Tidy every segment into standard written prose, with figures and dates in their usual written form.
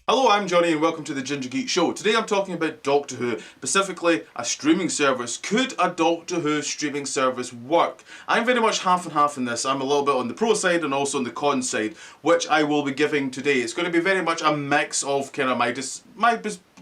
Hello, I'm Johnny and welcome to the Ginger Geek Show. Today I'm talking about Doctor Who, specifically a streaming service. Could a Doctor Who streaming service work? I'm very much half and half in this. I'm a little bit on the pro side and also on the con side, which I will be giving today. It's going to be very much a mix of kind of my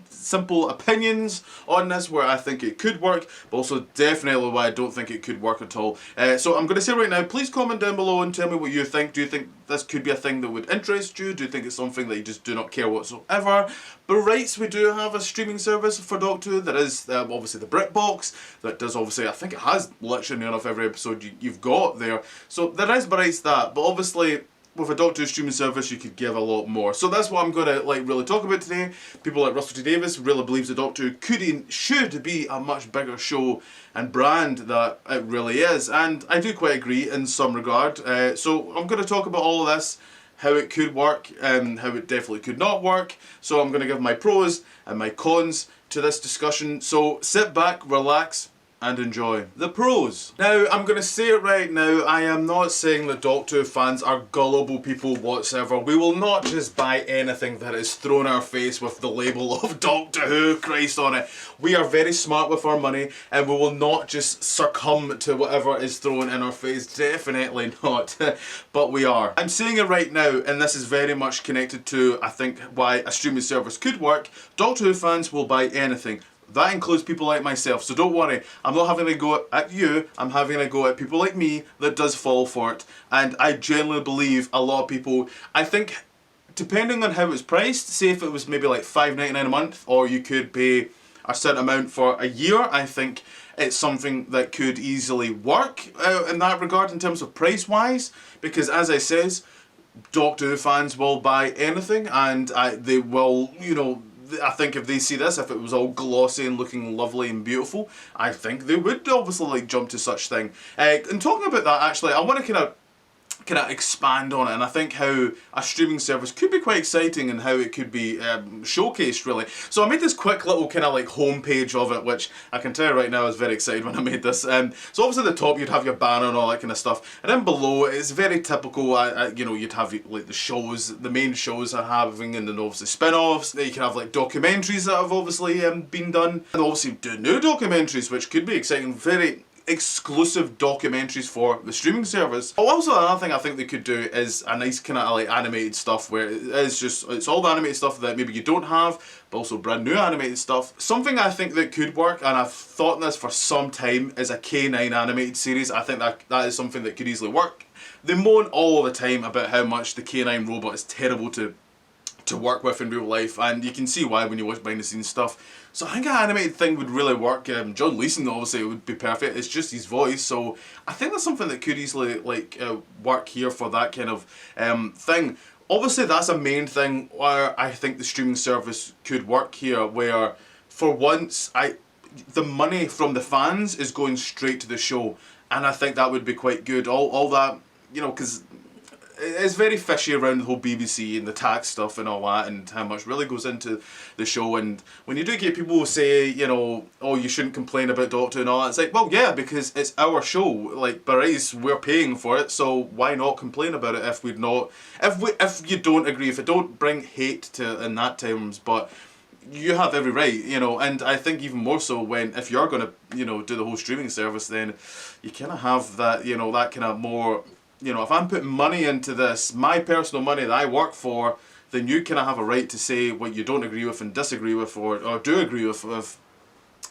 simple opinions on this, where I think it could work, but also definitely why I don't think it could work at all. So I'm going to say right now, please comment down below and tell me what you think. Do you think this could be a thing that would interest you? Do you think it's something that you just do not care whatsoever? But right, we do have a streaming service for Doctor Who. There is obviously the BritBox, that does obviously, I think it has literally enough every episode you've got there. So there is besides that, but obviously with a Doctor Who streaming service, you could give a lot more. So that's what I'm going to really talk about today. People like Russell T Davies really believes that Doctor Who should be a much bigger show and brand that it really is, and I do quite agree in some regard. So I'm going to talk about all of this, how it could work and how it definitely could not work. So I'm going to give my pros and my cons to this discussion. So sit back, relax, and enjoy. The pros. Now, I'm going to say it right now, I am not saying that Doctor Who fans are gullible people whatsoever. We will not just buy anything that is thrown in our face with the label of Doctor Who Christ on it. We are very smart with our money and we will not just succumb to whatever is thrown in our face. Definitely not. But we are. I'm saying it right now, and this is very much connected to, I think, why a streaming service could work. Doctor Who fans will buy anything. That includes people like myself, so don't worry, I'm not having a go at you, I'm having a go at people like me that does fall for it. And I genuinely believe a lot of people, I think, depending on how it's priced, say if it was maybe like $5.99 a month, or you could pay a certain amount for a year, I think it's something that could easily work in that regard in terms of price wise, because as I says, Doctor Who fans will buy anything, and they will, I think if they see this, if it was all glossy and looking lovely and beautiful, I think they would obviously jump to such thing. And talking about that, actually, I want to kind of expand on it, and I think how a streaming service could be quite exciting and how it could be showcased really. So I made this quick little kind of like homepage of it, which I can tell you right now I was very excited when I made this. So obviously at the top you'd have your banner and all that kind of stuff, and then below it's very typical. You'd have like the shows, the main shows are having, and then obviously spin-offs. You can have like documentaries that have obviously been done, and obviously do new documentaries, which could be exciting. Very exclusive documentaries for the streaming service. Also, another thing I think they could do is a nice kind of like animated stuff where it's all the animated stuff that maybe you don't have, but also brand new animated stuff. Something I think that could work, and I've thought this for some time, is a K9 animated series. I think that is something that could easily work. They moan all the time about how much the K9 robot is terrible to work with in real life, and you can see why when you watch behind the scenes stuff. So I think an animated thing would really work. John Leeson obviously would be perfect. It's just his voice, so I think that's something that could easily work here for that kind of thing. Obviously that's a main thing where I think the streaming service could work here, where for once the money from the fans is going straight to the show, and I think that would be quite good. All that, because it's very fishy around the whole BBC and the tax stuff and all that, and how much really goes into the show. And when you do get people who say, oh, you shouldn't complain about Doctor and all that, it's like, well, yeah, because it's our show. Like, Barry's, we're paying for it, so why not complain about it if you don't agree, if it don't bring hate to in that terms, but you have every right, and I think even more so if you're going to, do the whole streaming service, then you kind of have that, that kind of more. If I'm putting money into this, my personal money that I work for, then you kind of have a right to say what you don't agree with and disagree with, or do agree with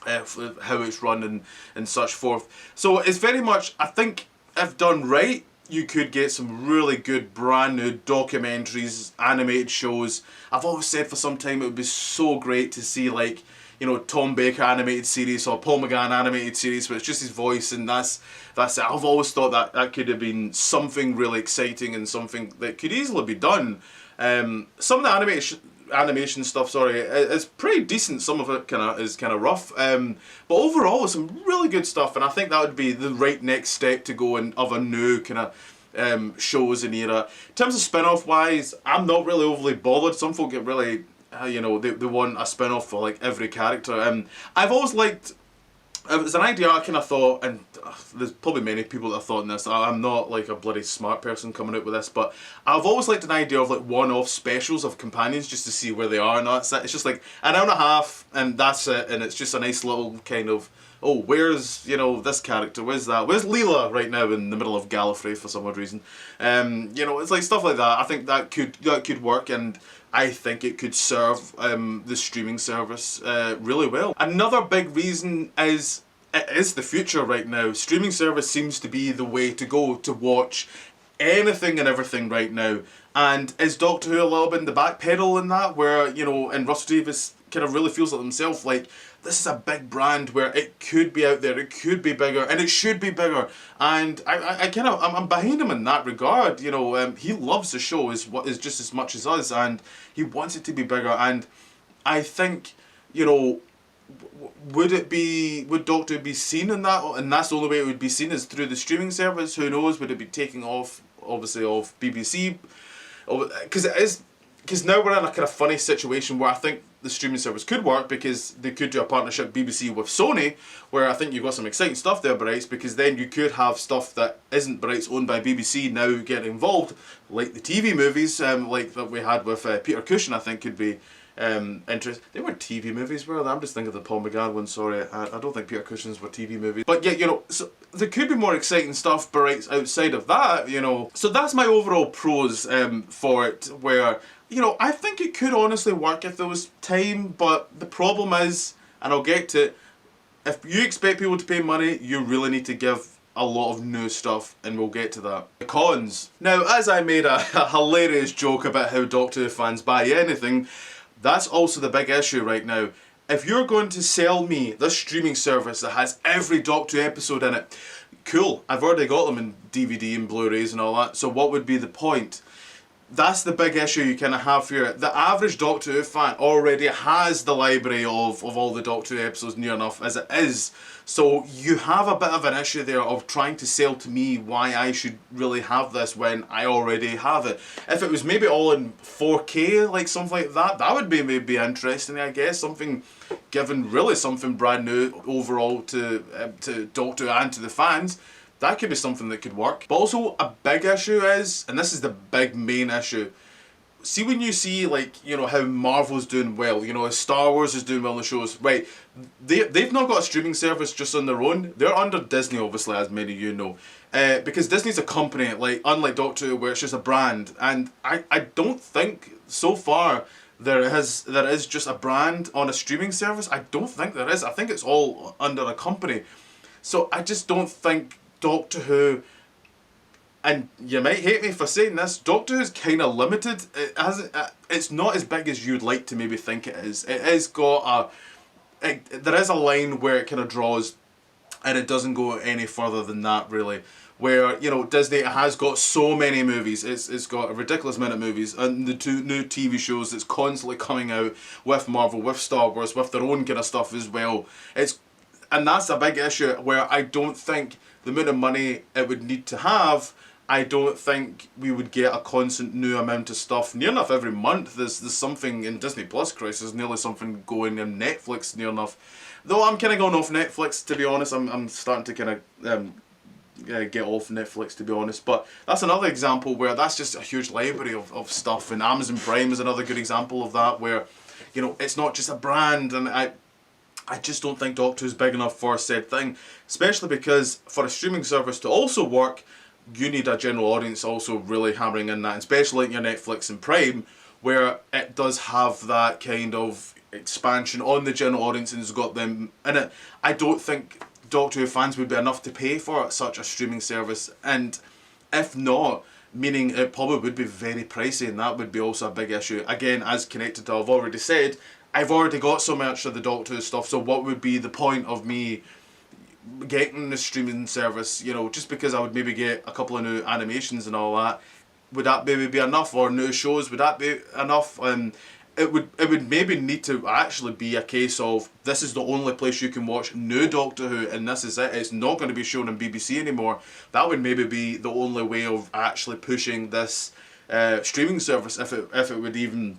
how it's run and such forth. So it's very much, I think, if done right, you could get some really good brand new documentaries, animated shows. I've always said for some time it would be so great to see like, Tom Baker animated series or Paul McGann animated series, but it's just his voice, and that's it. I've always thought that could have been something really exciting and something that could easily be done. Some of the animation stuff, sorry, is pretty decent. Some of it is kind of rough, but overall it's some really good stuff, and I think that would be the right next step to go in of a new kind of shows and era. In terms of spin-off wise, I'm not really overly bothered. Some folk get really they want a spin-off for like every character. I've always liked it was an idea I kind of thought, and there's probably many people that have thought in this. I'm not like a bloody smart person coming out with this, but I've always liked an idea of like one-off specials of companions just to see where they are, and that's it. It's just like an hour and a half, and that's it, and it's just a nice little kind of, oh, where's, you know, this character, where's that, where's Leela right now in the middle of Gallifrey for some odd reason. You know, it's like stuff like that. I think that could work, and I think it could serve the streaming service really well. Another big reason is it is the future right now. Streaming service seems to be the way to go to watch anything and everything right now. And is Doctor Who a little bit in the back pedal in that, where, you know, and Russell Davies kind of really feels like himself, like, this is a big brand where it could be out there, it could be bigger, and it should be bigger. And I'm behind him in that regard. You know, he loves the show is just as much as us, and he wants it to be bigger. And I think, you know, would Doctor Who be seen in that, and that's the only way it would be seen is through the streaming service? Who knows? Would it be taking off, obviously, off BBC? Because now we're in a kind of funny situation where I think the streaming service could work, because they could do a partnership BBC with Sony, where I think you've got some exciting stuff there, Brights, because then you could have stuff that isn't Brights owned by BBC now get involved, like the TV movies, like that we had with Peter Cushing. I think could be interesting. They weren't TV movies, were they? I'm just thinking of the Paul McGann one, sorry. I don't think Peter Cushing's were TV movies. But yeah, you know, so there could be more exciting stuff, Brights, outside of that, you know. So that's my overall pros for it, where, you know, I think it could honestly work if there was time, but the problem is, and I'll get to it, if you expect people to pay money, you really need to give a lot of new stuff, and we'll get to that. The cons. Now, as I made a hilarious joke about how Doctor Who fans buy anything, that's also the big issue right now. If you're going to sell me this streaming service that has every Doctor Who episode in it, cool, I've already got them in DVD and Blu-rays and all that, so what would be the point? That's the big issue you kind of have here. The average Doctor Who fan already has the library of all the Doctor Who episodes near enough as it is. So you have a bit of an issue there of trying to sell to me why I should really have this when I already have it. If it was maybe all in 4K, like something like that, that would be maybe interesting, I guess. Something, given really something brand new overall to Doctor Who and to the fans. That could be something that could work. But also a big issue is, and this is the big main issue, see when you see, like, you know, how Marvel's doing well, you know, Star Wars is doing well in the shows, right, they've not got a streaming service just on their own. They're under Disney, obviously, as many of you know. Because Disney's a company, like, unlike Doctor Who, where it's just a brand. And I don't think, so far, there is just a brand on a streaming service. I don't think there is. I think it's all under a company. So I just don't think Doctor Who, and you might hate me for saying this, Doctor Who's kind of limited. It's not as big as you'd like to maybe think it is. It has got there is a line where it kind of draws, and it doesn't go any further than that, really. Where, you know, Disney has got so many movies. It's got a ridiculous amount of movies, and the two new TV shows that's constantly coming out with Marvel, with Star Wars, with their own kind of stuff as well. And that's a big issue where I don't think the amount of money it would need to have, I don't think we would get a constant new amount of stuff. Near enough every month there's something in Disney Plus, Christ, there's nearly something going in Netflix near enough. Though I'm kind of going off Netflix, to be honest. I'm starting to kind of get off Netflix, to be honest. But that's another example where that's just a huge library of stuff. And Amazon Prime is another good example of that, where, you know, it's not just a brand. And I just don't think Doctor Who's big enough for said thing, especially because for a streaming service to also work, you need a general audience also really hammering in that, especially like your Netflix and Prime, where it does have that kind of expansion on the general audience and has got them in it. I don't think Doctor Who fans would be enough to pay for such a streaming service, and if not, meaning it probably would be very pricey, and that would be also a big issue. Again, as connected to what I've already said, I've already got so much of the Doctor Who stuff, so what would be the point of me getting the streaming service, you know, just because I would maybe get a couple of new animations and all that? Would that maybe be enough? Or new shows, would that be enough? It would maybe need to actually be a case of, this is the only place you can watch new Doctor Who, and this is it, it's not going to be shown on BBC anymore. That would maybe be the only way of actually pushing this streaming service, if it would even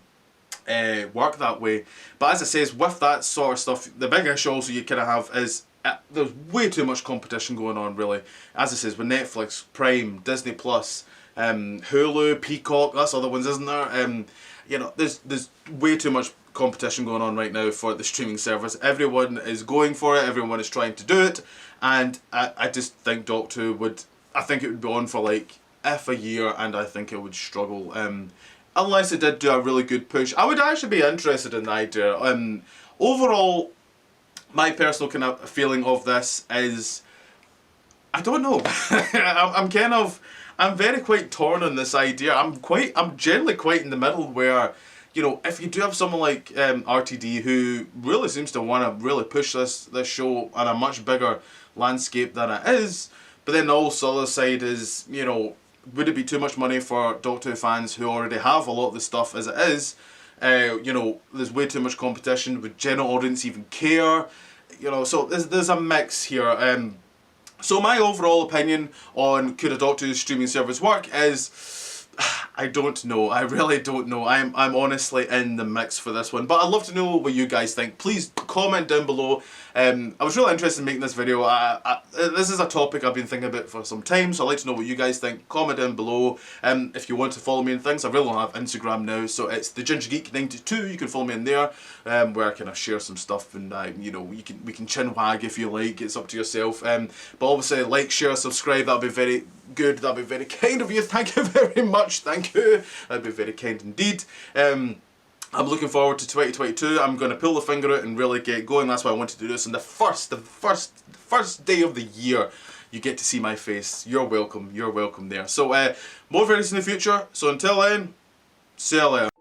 work that way. But as it says, with that sort of stuff, the big issue also you kind of have is, there's way too much competition going on, really. As I says, with Netflix, Prime, Disney Plus, Hulu, Peacock, that's other ones, isn't there? You know, there's way too much competition going on right now for the streaming service. Everyone is going for it, everyone is trying to do it, and I just think Doctor Who would, I think it would be on for like if a year, and I think it would struggle. Unless it did do a really good push. I would actually be interested in the idea. Overall, my personal kind of feeling of this is, I don't know. I'm very quite torn on this idea. I'm generally quite in the middle where, you know, if you do have someone like RTD who really seems to want to really push this show on a much bigger landscape than it is, but then also the other side is, you know, would it be too much money for Doctor Who fans who already have a lot of the stuff as it is? You know, there's way too much competition. Would general audience even care? You know, so there's a mix here. So my overall opinion on could a Doctor Who streaming service work is, I don't know. I really don't know. I'm honestly in the mix for this one. But I'd love to know what you guys think. Please comment down below. I was really interested in making this video. This is a topic I've been thinking about for some time, so I'd like to know what you guys think. Comment down below. If you want to follow me and things, I really don't have Instagram now, so it's the Ginger Geek 92. You can follow me in there, where I kind of share some stuff, and you know, we can chin wag if you like. It's up to yourself. But obviously, like, share, subscribe. That'll be very good. That'll be very kind of you. Thank you very much. Thank you. That'd be very kind indeed. I'm looking forward to 2022. I'm going to pull the finger out and really get going. That's why I wanted to do this. And the first day of the year, you get to see my face. You're welcome. You're welcome there. So more videos in the future. So until then, see you later.